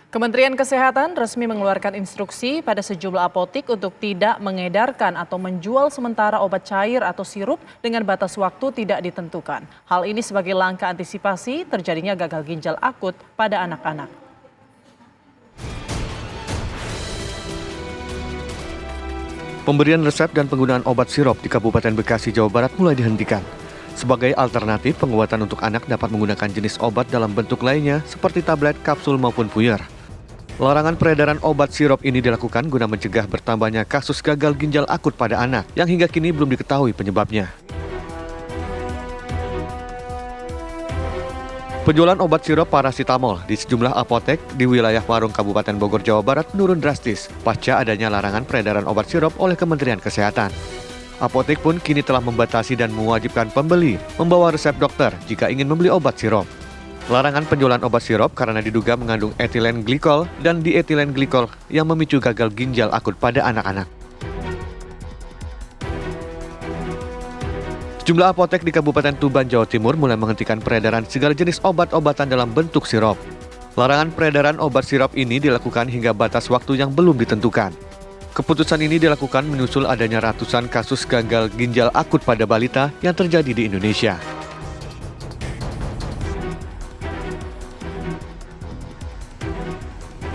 Kementerian Kesehatan resmi mengeluarkan instruksi pada sejumlah apotik untuk tidak mengedarkan atau menjual sementara obat cair atau sirup dengan batas waktu tidak ditentukan. Hal ini sebagai langkah antisipasi terjadinya gagal ginjal akut pada anak-anak. Pemberian resep dan penggunaan obat sirup di Kabupaten Bekasi, Jawa Barat mulai dihentikan. Sebagai alternatif, pengobatan untuk anak dapat menggunakan jenis obat dalam bentuk lainnya seperti tablet, kapsul maupun puyer. Larangan peredaran obat sirup ini dilakukan guna mencegah bertambahnya kasus gagal ginjal akut pada anak yang hingga kini belum diketahui penyebabnya. Penjualan obat sirup paracetamol di sejumlah apotek di wilayah Parung, Kabupaten Bogor, Jawa Barat menurun drastis pasca adanya larangan peredaran obat sirup oleh Kementerian Kesehatan. Apotek pun kini telah membatasi dan mewajibkan pembeli membawa resep dokter jika ingin membeli obat sirup. Larangan penjualan obat sirup karena diduga mengandung etilen glikol dan dietilen glikol yang memicu gagal ginjal akut pada anak-anak. Sejumlah apotek di Kabupaten Tuban, Jawa Timur mulai menghentikan peredaran segala jenis obat-obatan dalam bentuk sirup. Larangan peredaran obat sirup ini dilakukan hingga batas waktu yang belum ditentukan. Keputusan ini dilakukan menyusul adanya ratusan kasus gagal ginjal akut pada balita yang terjadi di Indonesia.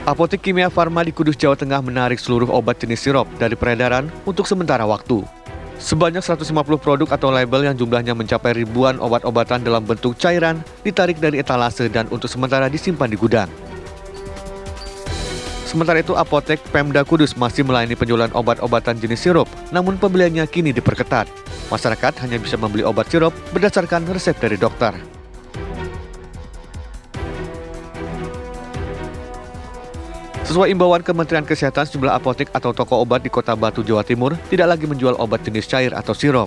Apotek Kimia Farma di Kudus, Jawa Tengah menarik seluruh obat jenis sirup dari peredaran untuk sementara waktu. Sebanyak 150 produk atau label yang jumlahnya mencapai ribuan obat-obatan dalam bentuk cairan ditarik dari etalase dan untuk sementara disimpan di gudang. Sementara itu, Apotek Pemda Kudus masih melayani penjualan obat-obatan jenis sirup, namun pembeliannya kini diperketat. Masyarakat hanya bisa membeli obat sirup berdasarkan resep dari dokter. Sesuai imbauan Kementerian Kesehatan, sejumlah apotek atau toko obat di Kota Batu, Jawa Timur tidak lagi menjual obat jenis cair atau sirup.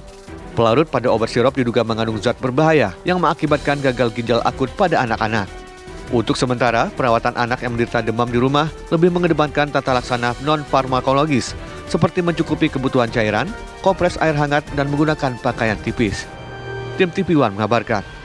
Pelarut pada obat sirup diduga mengandung zat berbahaya yang mengakibatkan gagal ginjal akut pada anak-anak. Untuk sementara, perawatan anak yang menderita demam di rumah lebih mengedepankan tata laksana non-farmakologis seperti mencukupi kebutuhan cairan, kompres air hangat, dan menggunakan pakaian tipis. Tim TV One mengabarkan.